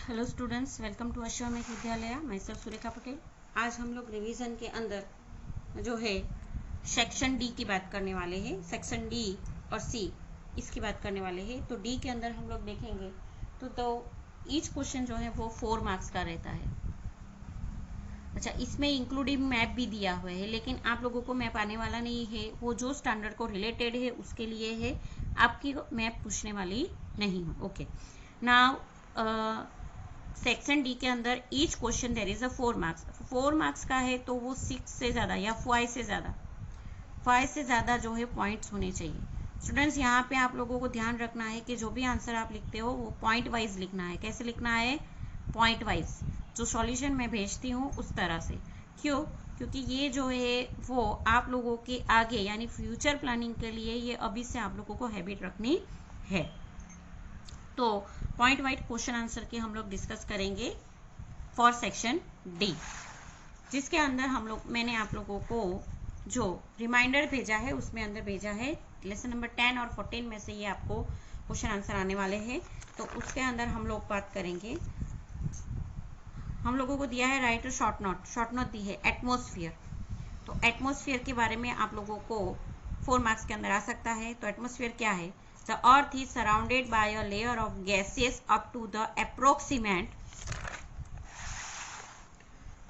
Hello students, welcome to अश्वमेध विद्यालय। मैं सर सुरेखा पटेल। आज हम लोग रिवीजन के अंदर जो है सेक्शन डी की बात करने वाले हैं। सेक्शन डी और सी इसकी बात करने वाले हैं। तो डी के अंदर हम लोग देखेंगे तो ईच क्वेश्चन जो है वो 4 मार्क्स का रहता है। अच्छा, इसमें इंक्लूडिंग मैप भी दिया हुआ है, लेकिन आप लोगों को मैप आने वाला नहीं है। वो जो स्टैंडर्ड को रिलेटेड है उसके लिए है, आपकी मैप पूछने वाली नहीं हो। ओके, नाउ सेक्शन डी के अंदर each question there is a 4 marks. 4 marks का है तो वो 6 से ज़्यादा या 5 से ज़्यादा जो है पॉइंट्स होने चाहिए। स्टूडेंट्स, यहाँ पे आप लोगों को ध्यान रखना है कि जो भी आंसर आप लिखते हो वो पॉइंट वाइज लिखना है। कैसे लिखना है? Point wise. जो सॉल्यूशन मैं भेजती हूँ उस तरह से। क्यों? क्योंकि ये जो है वो आप लोगों के आगे यानी फ्यूचर प्लानिंग के लिए ये अभी से आप लोगों को हैबिट रखनी है। तो पॉइंट वाइज क्वेश्चन आंसर के हम लोग डिस्कस करेंगे फॉर सेक्शन डी, जिसके अंदर मैंने आप लोगों को जो रिमाइंडर भेजा है उसमें अंदर भेजा है लेसन नंबर 10 और 14 में से ये आपको क्वेश्चन आंसर आने वाले हैं। तो उसके अंदर हम लोग बात करेंगे। हम लोगों को दिया है राइट शॉर्ट नोट दी है एटमॉस्फेयर। तो एटमॉस्फेयर के बारे में आप लोगों को 4 मार्क्स के अंदर आ सकता है। तो एटमॉस्फेयर क्या है? The earth is surrounded by a layer of gases up to the approximate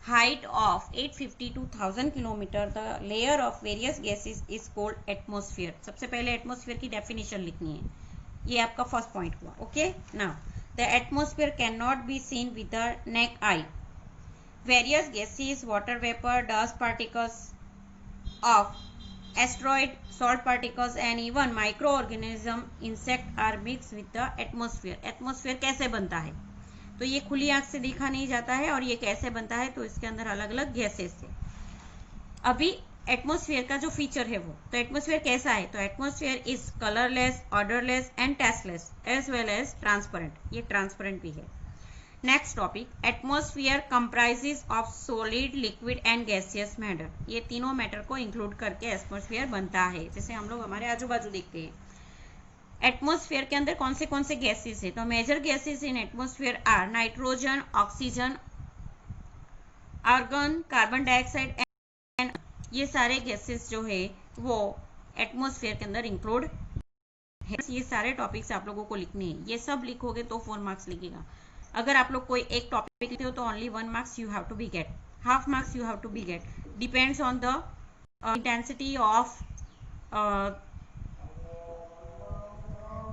height of 850 to 1000 kilometer. The layer of various gases is called atmosphere. सबसे पहले एटमॉस्फेयर की डेफिनेशन लिखनी है। ये आपका फर्स्ट पॉइंट हुआ। Okay, now the atmosphere cannot be seen with the naked eye. Various gases, water vapor, dust particles of asteroid, salt particles and even microorganism insect are mixed with the atmosphere. Atmosphere कैसे बनता है? तो ये खुली आंख से देखा नहीं जाता है। और ये कैसे बनता है? तो इसके अंदर अलग अलग गैसेस है। अभी एटमॉस्फेयर का जो फीचर है वो, तो एटमॉस्फेयर कैसा है? तो atmosphere is colourless, odourless and tasteless as well as transparent. ये ट्रांसपेरेंट भी है। Next topic, atmosphere comprises of solid, liquid and gaseous matter. ये तीनों मैटर को इंक्लूड करके एटमॉस्फेयर बनता है, जैसे हम लोग हमारे आजू बाजू देखते हैं। एटमॉस्फेयर के अंदर कौन से गैसेस है? तो major gases in atmosphere are nitrogen, oxygen, argon, carbon dioxide and ये सारे गैसेस जो है वो एटमॉस्फेयर के अंदर इंक्लूड है। ये सारे टॉपिक्स आप लोगों को लिखने हैं। ये सब लिखोगे तो 4 मार्क्स लिखेगा। अगर आप लोग कोई एक टॉपिक लिखते हो तो only 1 marks you have to be get, half marks you have to be get. Depends on the intensity of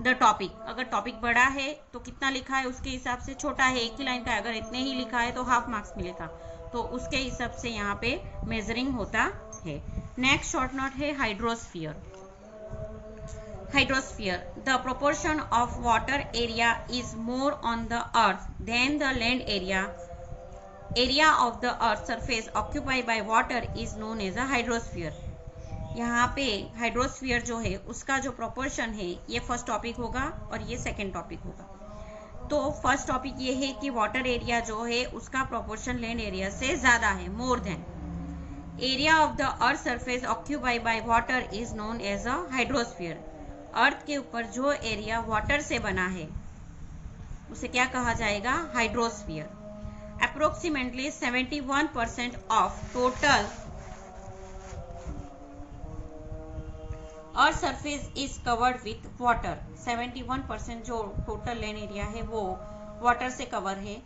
the topic. अगर टॉपिक बड़ा है तो कितना लिखा है उसके हिसाब से, छोटा है एक ही लाइन का, अगर इतने ही लिखा है तो हाफ मार्क्स मिलेगा। तो उसके हिसाब से यहाँ पे मेजरिंग होता है। नेक्स्ट शॉर्ट नोट है hydrosphere. Hydrosphere, the proportion of water area is more on the earth than the land area. Area of the earth surface occupied by water is known as a hydrosphere. यहाँ पे hydrosphere जो है उसका जो proportion है, ये first topic होगा और ये सेकेंड टॉपिक होगा। तो फर्स्ट टॉपिक ये है कि वाटर एरिया जो है उसका प्रोपोर्शन लैंड एरिया से ज़्यादा है, more than. Area of the earth surface occupied by water is known as a hydrosphere. Earth के ऊपर जो एरिया वाटर से बना है उसे क्या कहा जाएगा? Hydrosphere. Approximately 71% of total earth surface is covered with water. 71% जो टोटल लैंड एरिया है वो वाटर से कवर है।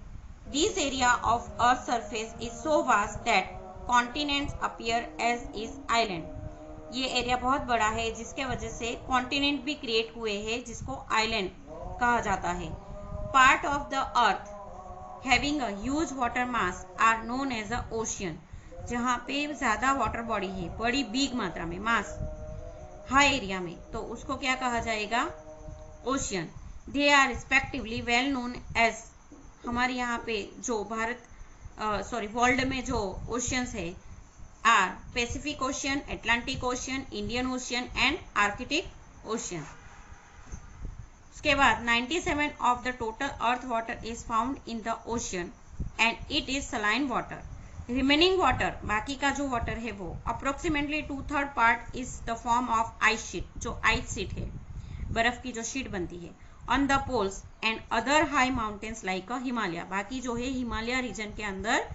This area of earth surface is so vast that continents appear as is island. ये एरिया बहुत बड़ा है जिसके वजह से कॉन्टिनेंट भी क्रिएट हुए हैं जिसको आइलैंड कहा जाता है। Part of the earth having a huge water mass are known as a ocean. जहाँ पे ज़्यादा वाटर बॉडी है, बड़ी बिग मात्रा में, मास हाई एरिया में, तो उसको क्या कहा जाएगा? Ocean. They are respectively well known as, हमारे यहाँ पे जो वर्ल्ड में जो ओशियंस है are Pacific Ocean, Atlantic Ocean, Indian Ocean and Arctic Ocean. उसके बाद 97 of the total earth water is found in the ocean and it is saline water. Remaining water, बाकी का जो water है वो approximately 2/3 part is the form of ice sheet, जो ice sheet है, बर्फ की जो शीट बनती है, on the poles and other high mountains like a Himalaya. बाकी जो है हिमालय रीजन के अंदर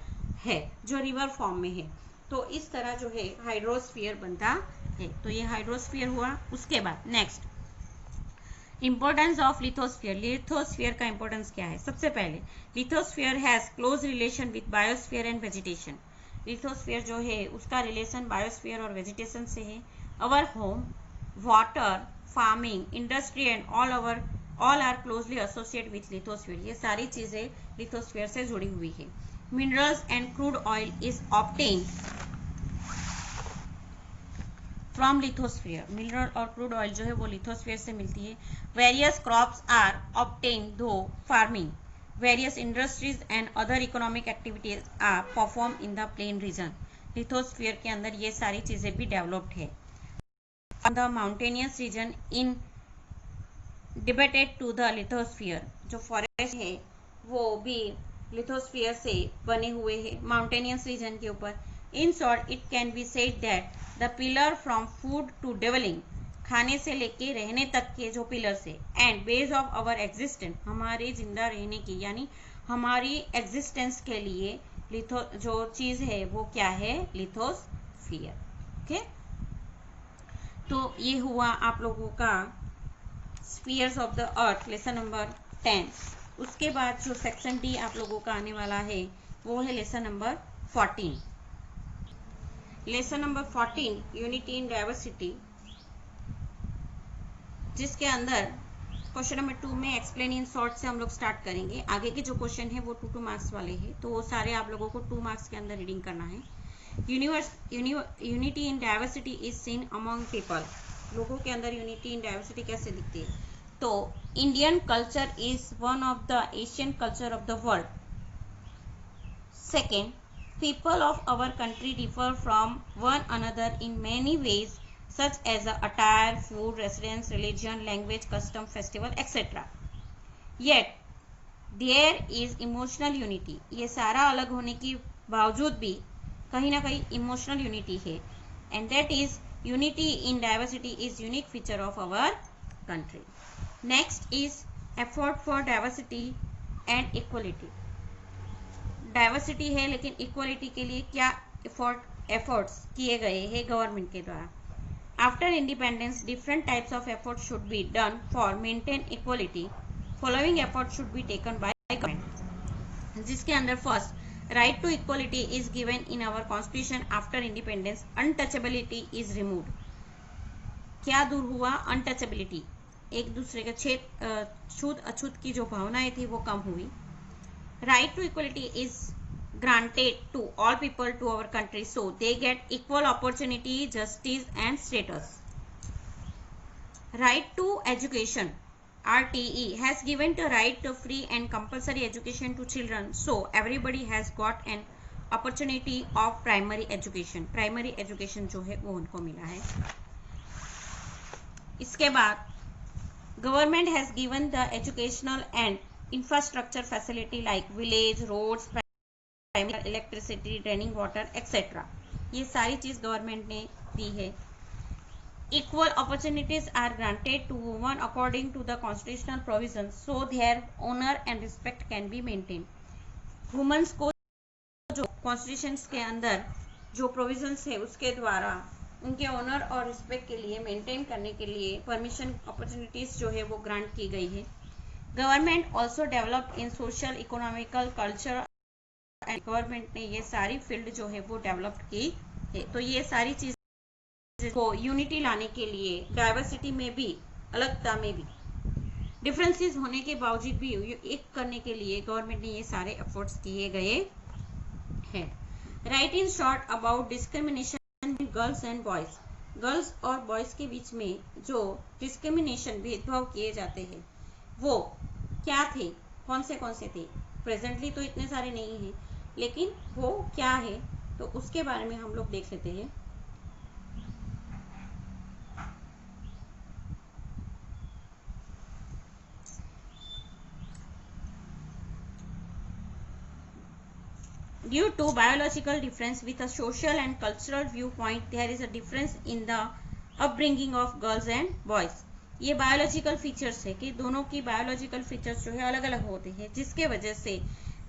है, जो रिवर फॉर्म में है। तो इस तरह जो है हाइड्रोस्फीयर बनता है। तो ये हाइड्रोस्फीयर हुआ। उसके बाद next importance of lithosphere. Lithosphere का इंपॉर्टेंस क्या है? सबसे पहले lithosphere has close relation with biosphere and vegetation. Lithosphere जो है उसका रिलेशन बायोस्फीयर और वेजिटेशन से है। Our home, water, farming, industry and all are closely associate with lithosphere. ये सारी चीजें लिथोस्फीयर से जुड़ी हुई है। Minerals and crude oil is obtained from lithosphere. Mineral और क्रूड ऑयल जो है वो लिथोस्फीयर से मिलती है। Various crops are obtained through farming. Various industries and other economic activities are perform in the plain region. Lithosphere के अंदर ये सारी चीजें भी डेवलप्ड है। The mountainous region indebted to the lithosphere. जो फॉरेस्ट है वो भी लिथोस्फीयर से बने हुए हैं, माउंटेनियस रीजन के ऊपर। In short it can be said that the pillar from food to dwelling, खाने से लेके रहने तक के जो पिलर्स है, and base of our existence, हमारे जिंदा रहने की यानी हमारी एग्जिस्टेंस के लिए जो चीज है वो क्या है? लिथोस्फीयर। ओके, तो ये हुआ आप लोगों का spheres of the earth lesson number 10। उसके बाद जो सेक्शन डी आप लोगों का आने वाला है वो है lesson number 14। Lesson number 14 unity in diversity, जिसके अंदर क्वेश्चन नंबर 2 में एक्सप्लेन इन शॉर्ट से हम लोग स्टार्ट करेंगे। आगे के जो क्वेश्चन है वो 2 मार्क्स वाले हैं, तो वो सारे आप लोगों को 2 मार्क्स के अंदर रीडिंग करना है। Unity in diversity is seen among people. लोगों के अंदर यूनिटी इन डाइवर्सिटी कैसे दिखती है? तो Indian culture is one of the Asian culture of the world. Second, people of our country differ from one another in many ways such as attire, food, residence, religion, language, custom, festival, etc. Yet there is emotional unity. ये सारा अलग होने के बावजूद भी कहीं ना कहीं इमोशनल यूनिटी है, and that is unity in diversity is unique feature of our country. Next is effort for diversity and equality. Diversity है लेकिन इक्वलिटी के लिए क्या एफर्ट्स किए गए हैं गवर्नमेंट के द्वारा। After independence different types of effort should be done for maintain equality. Following effort should be taken by government, जिसके अंदर first, right to equality is given in our constitution after independence. Untouchability is removed. क्या दूर हुआ? Untouchability, एक दूसरे का छूत अछूत की जो भावनाएं थी वो कम हुई। Right to equality is granted to all people to our country, so they get equal opportunity, justice and status. Right to education, RTE, has given the right to free and compulsory education to children, so everybody has got an opportunity of primary education. Primary education जो है वो उनको मिला है। इसके बाद government has given the educational and infrastructure facility like village roads, primary electricity, running water, etc. ये सारी चीज गवर्नमेंट ने दी है। Equal opportunities are granted to women according to the constitutional provisions, so their honor and respect can be maintained. Womens को जो constitution के अंदर जो प्रोविजंस है उसके द्वारा उनके ऑनर और रिस्पेक्ट के लिए मेंटेन करने के लिए परमिशन अपॉर्चुनिटीज जो है वो ग्रांट की गई है। Government also develop in social, economical, culture and government ने ये सारी फील्ड जो है वो डेवलप की है। तो ये सारी चीजें को यूनिटी लाने के लिए, डाइवर्सिटी में भी, अलगता में भी, डिफरेंसेस होने के बावजूद भी एक करने के लिए गवर्नमेंट ने ये सारे एफर्ट्स किए गए हैं। Right in short about discrimination girls and boys. Girls और बॉयज के बीच में जो डिस्क्रिमिनेशन, भेदभाव किए जाते हैं वो क्या थे, कौन से थे? प्रेजेंटली तो इतने सारे नहीं हैं, लेकिन वो क्या है तो उसके बारे में हम लोग देख लेते हैं। Due to biological difference with a social and cultural viewpoint, there is a difference in the upbringing of girls and boys. ये बायोलॉजिकल फीचर्स है कि दोनों की बायोलॉजिकल फीचर्स जो है अलग अलग होते हैं, जिसके वजह से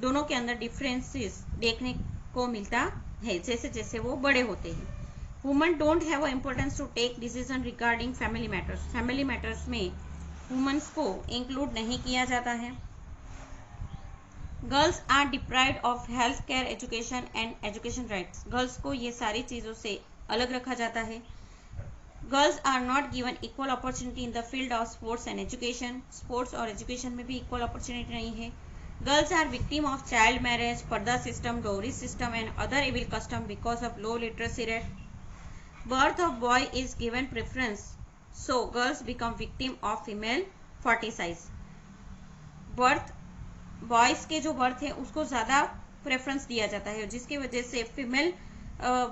दोनों के अंदर डिफरेंसेस देखने को मिलता है जैसे जैसे वो बड़े होते हैं। Women don't have importance to take decision regarding family matters. Family matters में वुमेन्स को इंक्लूड नहीं किया जाता है। Girls are deprived of health care, education and education rights. Girls को ये सारी चीज़ों से अलग रखा जाता है। Girls are not given equal opportunity in the field of sports and education. Sports और एजुकेशन में भी इक्वल अपॉर्चुनिटी नहीं है। Girls are victim of child marriage, purdah system, dowry system and other evil custom because of low literacy rate. Birth of boy is given preference, so girls become victim of female foeticide. Birth boys के जो birth है उसको ज़्यादा preference दिया जाता है, जिसकी वजह से फीमेल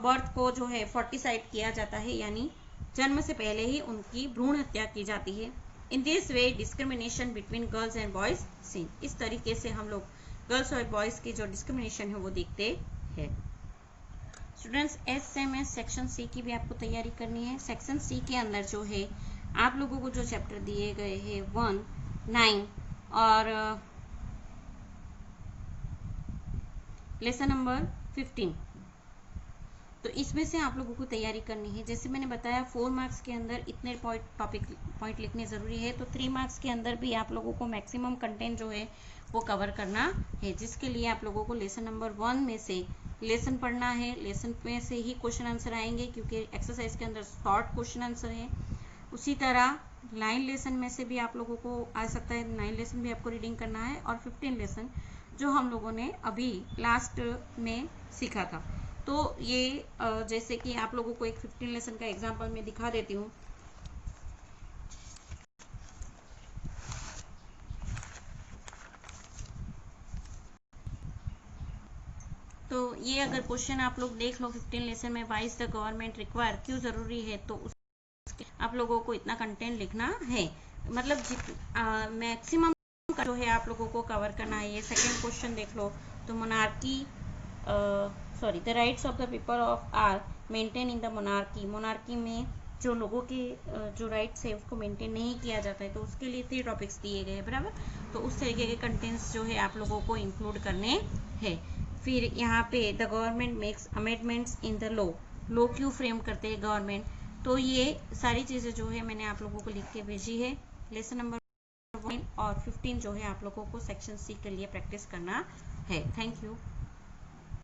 बर्थ को जो है फर्टिसाइड किया जाता है, यानी जन्म से पहले ही उनकी भ्रूण हत्या की जाती है। In this way discrimination between girls and boys seen. इस तरीके से हम लोग गर्ल्स और बॉयज की जो डिस्क्रिमिनेशन है वो देखते हैं। स्टूडेंट्स, एसएमएस सेक्शन सी की भी आपको तैयारी करनी है। सेक्शन सी के अंदर जो है आप लोगों को जो चैप्टर दिए गए हैं 1, 9 और लेसन नंबर 15, तो इसमें से आप लोगों को तैयारी करनी है। जैसे मैंने बताया 4 मार्क्स के अंदर इतने पॉइंट लिखने ज़रूरी है, तो 3 मार्क्स के अंदर भी आप लोगों को मैक्सिमम कंटेंट जो है वो कवर करना है, जिसके लिए आप लोगों को लेसन नंबर 1 में से लेसन पढ़ना है। लेसन में से ही क्वेश्चन आंसर आएंगे क्योंकि एक्सरसाइज के अंदर शॉर्ट क्वेश्चन आंसर है। उसी तरह 9 लेसन में से भी आप लोगों को आ सकता है, 9 लेसन भी आपको रीडिंग करना है, और 15 लेसन जो हम लोगों ने अभी लास्ट में सीखा था। तो ये जैसे कि आप लोगों को एक 15 लेसन का एग्जाम्पल मैं दिखा देती हूँ। तो ये अगर क्वेश्चन आप लोग देख लो 15 लेसन में, why is the government require, क्यों जरूरी है, तो आप लोगों को इतना कंटेंट लिखना है, मतलब मैक्सिमम जो है आप लोगों को कवर करना है। ये सेकंड क्वेश्चन देख लो, तो monarchy the rights of the people of are maintain in the monarchy. Monarchy में जो लोगों के जो राइट्स है उसको मेंटेन नहीं किया जाता है, तो उसके लिए 3 टॉपिक्स दिए गए हैं, बराबर। तो उस तरीके के कंटेंट्स जो है आप लोगों को इंक्लूड करने हैं। फिर यहाँ पे the government makes amendments in the law क्यों फ्रेम करते हैं गवर्नमेंट, तो ये सारी चीज़ें जो है मैंने आप लोगों को लिख के भेजी है। लेसन नंबर 1 और 15 जो है आप लोगों को सेक्शन सी के लिए प्रैक्टिस करना है। Thank you.